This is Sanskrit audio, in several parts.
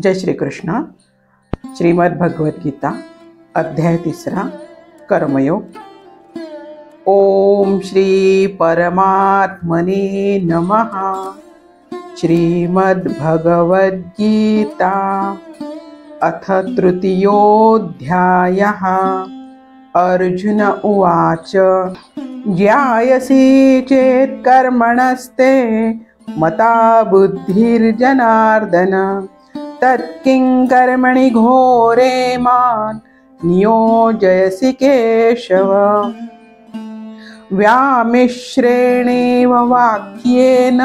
जय श्री कृष्ण. श्रीमद् भगवद गीता अध्याय 3 कर्मयोग. ओम श्री परमात्मने नमः. श्रीमद् भगवद गीता अथ तृतीयोऽध्यायः. अर्जुन उवाच ज्ञायसि चेत् कर्मणस्ते मता बुद्धिर्जनार्दन तत्किं कर्मणि घोरे मां नियोजयसि केशव. व्यामिश्रेणेव वाक्येन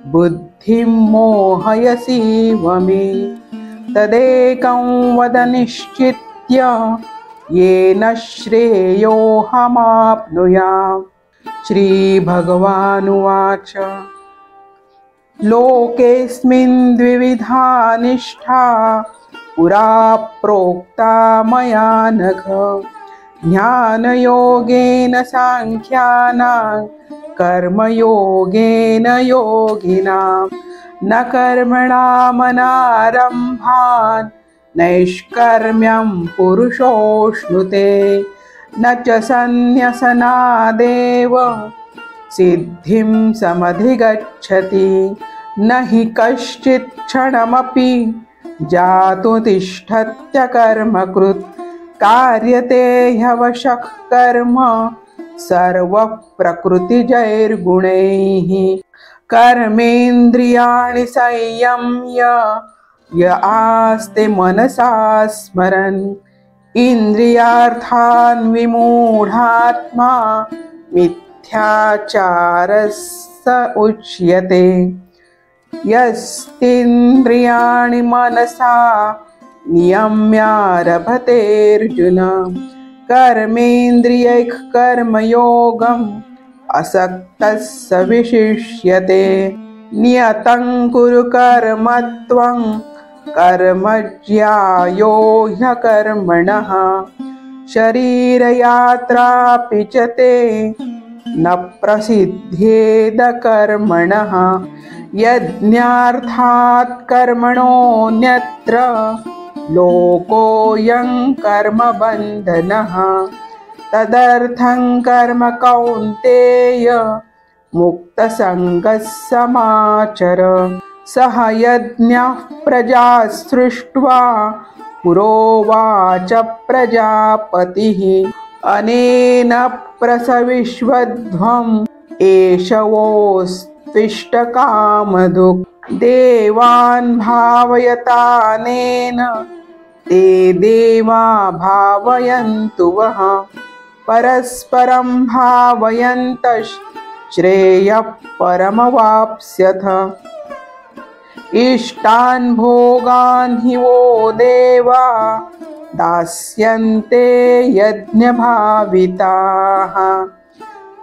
बुद्धिं मोहयसीव मे तदेकं वद निश्चित्य येन श्रेयोऽहमाप्नुयाम्. श्रीभगवानुवाच लोकेऽस्मिन् द्विविधा निष्ठा पुरा प्रोक्ता मया नघ. ज्ञानयोगेन सांख्यानां कर्मयोगेन योगिनां. न कर्मणामनारम्भान् नैष्कर्म्यं पुरुषोऽश्नुते. न च सन्न्यसनादेव सिद्धिं समधिगच्छति. न हि कश्चित् क्षणमपि जातु तिष्ठत्यकर्मकृत्. कार्यते ह्यवशः कर्म सर्वः प्रकृतिजैर्गुणैः. कर्मेन्द्रियाणि संयम्य य आस्ते मनसा स्मरन्. इन्द्रियार्थान् विमूढात्मा मिथ्याचारस्य उच्यते. यस्तेन्द्रियाणि मनसा नियम्यारभतेऽर्जुन. कर्मेन्द्रियैः कर्मयोगम् असक्तः स विशिष्यते. नियतं कुरु कर्म त्वं कर्म ज्यायो ह्यकर्मणः. शरीरयात्रापि च ते न प्रसिद्ध्येद कर्मणः. यज्ञार्थात् कर्मणोऽन्यत्र लोकोऽयं कर्मबन्धनः. तदर्थं कर्म कौन्तेय मुक्तसङ्गः समाचर. सह यज्ञः प्रजा सृष्ट्वा पुरोवाच प्रजापतिः. अनेन प्रसविष्वध्वम् एषवोऽस्त्विष्टकामधुक्. देवान् भावयतानेन ते देवा भावयन्तु वः. परस्परं भावयन्तः श्रेयः परमवाप्स्यथ. इष्टान् भोगान् हि वो देवा दास्यन्ते यज्ञभाविताः.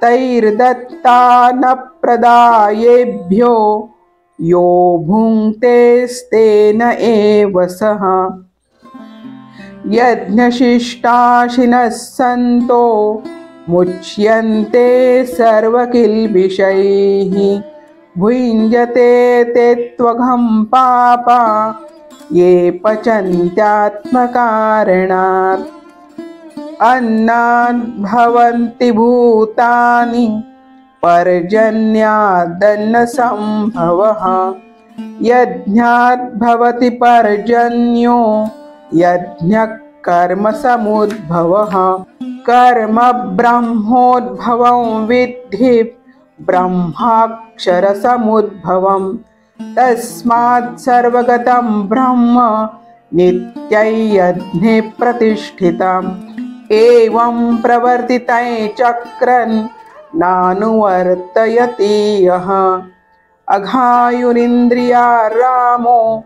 तैर्दत्तानप्रदायेभ्यो यो भुङ्क्तेस्तेन एव सः. यज्ञशिष्टाशिनः सन्तो मुच्यन्ते सर्वकिल्बिषैः. भुञ्जते ते त्वघं पापा ये पचन्त्यात्मकारणात्. अन्नाद् भवन्ति भूतानि पर्जन्यादन्नसम्भवः. यज्ञाद् भवति पर्जन्यो यज्ञः कर्मसमुद्भवः. कर्म ब्रह्मोद्भवं विद्धि ब्रह्माक्षरसमुद्भवम्. तस्मात् सर्वगतं ब्रह्म नित्यं यज्ञे प्रतिष्ठितम्. एवं प्रवर्तितं चक्रन् नानुवर्तयति यः. अघायुरिन्द्रिया रामो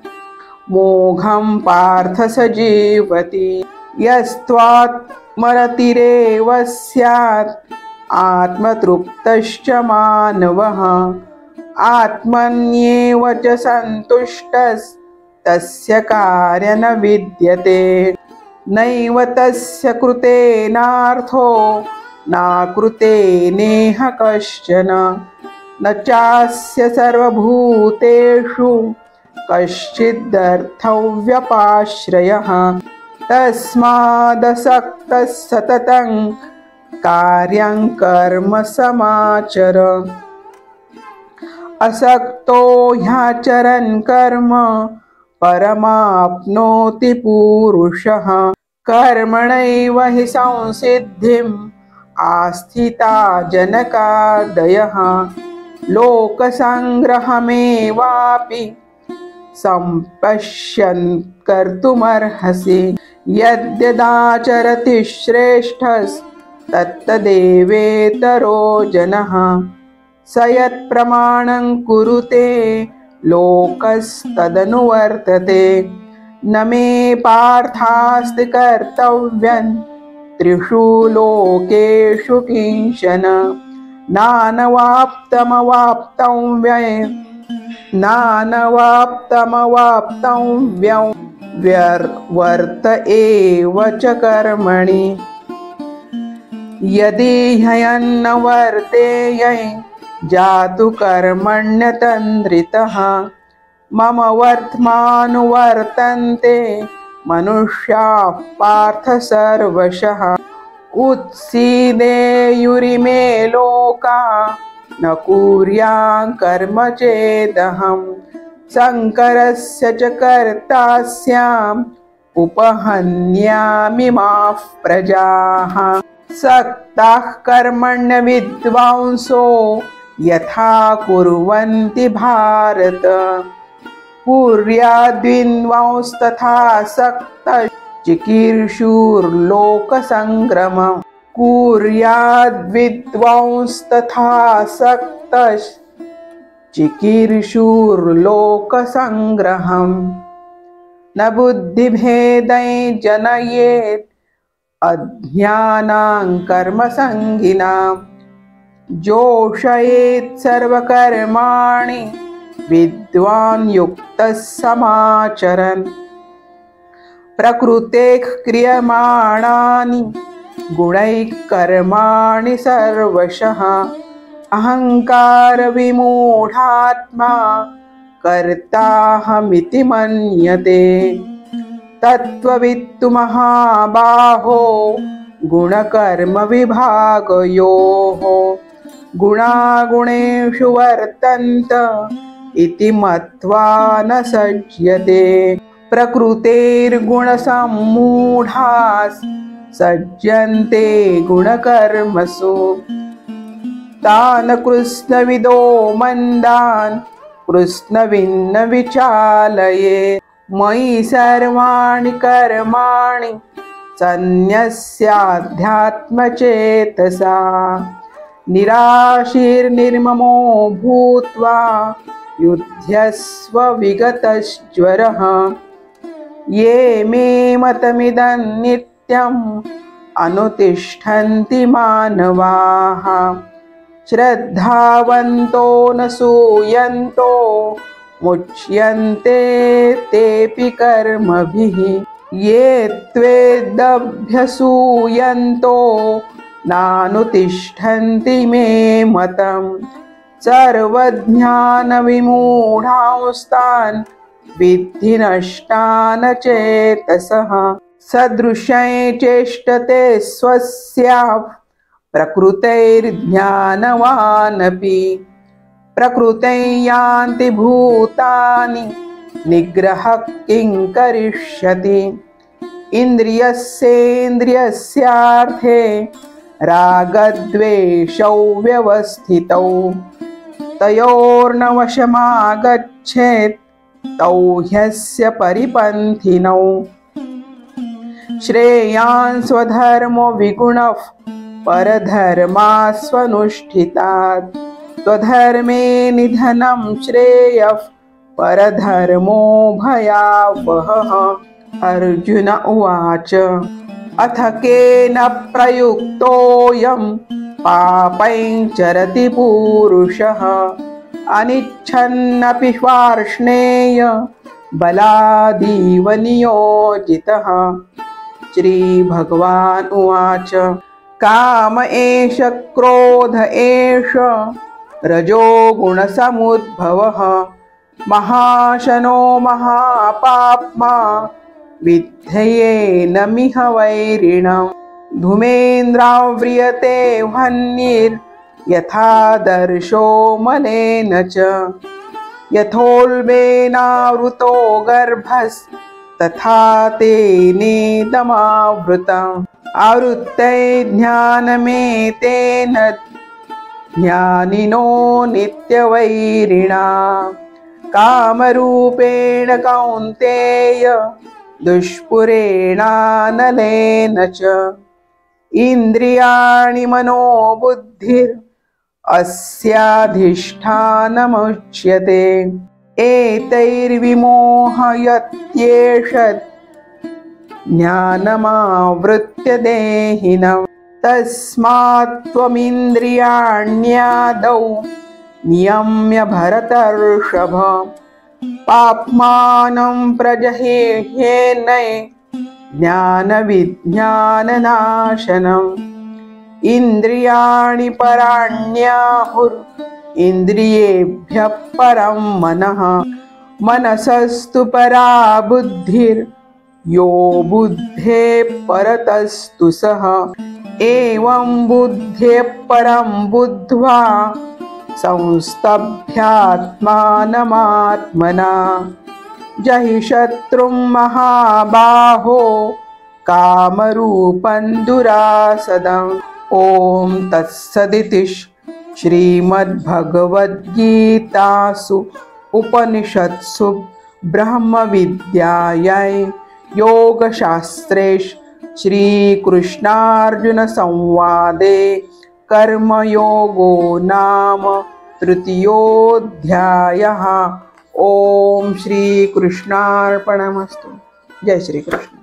मोघं पार्थ स जीवति. यस्त्वात्मरतिरेव स्यात् आत्मतृप्तश्च मानवः. आत्मन्येव च सन्तुष्टस्तस्य कार्य न विद्यते. नैव तस्य कृतेनार्थो नाकृते नेह कश्चन. न चास्य सर्वभूतेषु कश्चिदर्थव्यपाश्रयः तस्मादसक्तः सततं कार्यं कर्म समाचर असक्तो ह्याचरन् कर्म परमाप्नोति पुरुषः कर्मणैव हि संसिद्धिम् आस्थिता जनकादयः लोकसंग्रहमेवापि सम्पश्यन् कर्तुमर्हसि यद्यदाचरति श्रेष्ठस्तत्तदेवेतरो जनः स यत्प्रमाणं कुरुते लोकस्तदनुवर्तते न मे पार्थास्ति कर्तव्यं त्रिषु लोकेषु किंचन नानवाप्तमवाप्तव्यं वर्त एव च कर्मणि यदि ह्यन्न वर्तेय जातु कर्मण्यतन्द्रितः मम वर्त्मानुवर्तन्ते मनुष्याः पार्थ सर्वशः उत्सीदेयुरिमे लोका न कुर्यां कर्म चेदहं शङ्करस्य च कर्ता स्याम् उपहन्यामि माः प्रजाः सक्ताः कर्मण्य विद्वांसो यथा कुर्वन्ति भारत कुर्याद्विद्वांस्तथा सक्तः चिकीर्षुर्लोकसङ्ग्रमम् कुर्याद्विद्वांस्तथा सक्तः चिकीर्षुर्लोकसङ्ग्रहम् न बुद्धिभेदै जनयेत् अज्ञानां कर्मसङ्गिनां जोषयेत् सर्वकर्माणि विद्वान् युक्तः समाचरन् प्रकृतेः क्रियमाणानि गुणैः कर्माणि सर्वशः अहङ्कारविमूढात्मा कर्ताहमिति मन्यते तत्त्ववित्तु महाबाहो गुणकर्मविभागयोः गुणागुणेषु वर्तन्त इति मत्वा न सज्जते प्रकृतेर्गुणसम्मूढाः सज्जन्ते गुणकर्मसु तान् कृत्स्नविदो मन्दान् कृत्स्नविन्न विचालये मयि सर्वाणि कर्माणि सन्न्यस्याध्यात्मचेतसा निराशीर्निर्ममो भूत्वा युध्यस्व विगतज्वरः ये मे मतमिदं नित्यम् अनुतिष्ठन्ति मानवाः श्रद्धावन्तो न सूयन्तो मुच्यन्ते तेऽपि कर्मभिः ये त्वेदभ्यसूयन्तो नानुतिष्ठन्ति मे मतम् सर्वज्ञानविमूढांस्तान् विद्धि नष्टान् चेतसः सदृशं चेष्टते स्वस्याः प्रकृतैर्ज्ञानवानपि प्रकृतौ यान्ति भूतानि निग्रहः किं करिष्यति इन्द्रियस्येन्द्रियस्यार्थे रागद्वेषौ व्यवस्थितौ तयोर्न वशमागच्छेत् तौ ह्यस्य परिपन्थिनौ श्रेयान् स्वधर्मो विगुणः परधर्मास्वनुष्ठितात् स्वधर्मे निधनं श्रेयः परधर्मो भयावहः अर्जुन उवाच अथ केन प्रयुक्तोऽयं पापं चरति पुरुषः अनिच्छन्नपि स्वार्ष्णेय बलादीव नियोजितः श्रीभगवान् उवाच काम एष क्रोध एष रजोगुणसमुद्भवः महाशनो महापाप्मा विद्धयेन मिह वैरिणम् धूमेन्द्राव्रियते वह्निर्यथादर्शो मलेन च यथोल्बेनावृतो गर्भस्तथा तेनेदमावृतम् आवृत्ते ज्ञानमेतेन ज्ञानिनो नित्यवैरिणा कामरूपेण कौन्तेय दुष्पुरेणानलेन च इन्द्रियाणि मनोबुद्धिर् अस्याधिष्ठानमुच्यते एतैर्विमोहयत्येषत् ज्ञानमावृत्य देहिनम् तस्मात् त्वमिन्द्रियाण्यादौ नियम्य भरतर्षभ पाप्मानं प्रजह्येनै ज्ञानविज्ञाननाशनम् इन्द्रियाणि पराण्याहुर् इन्द्रियेभ्यः परं मनः मनसस्तु परा बुद्धिर् यो बुद्धेः परतस्तु सः एवं बुद्धेः परं बुद्ध्वा संस्तभ्यात्मानमात्मना जहि शत्रुं महाबाहो कामरूपं दुरासदम् ॐ तत्सदिति श्रीमद्भगवद्गीतासु उपनिषत्सु ब्रह्मविद्यायां योगशास्त्रे श्रीकृष्णार्जुनसंवादे कर्मयोगो नाम तृतीयोऽध्यायः। ॐ श्रीकृष्णार्पणमस्तु। जय श्रीकृष्ण।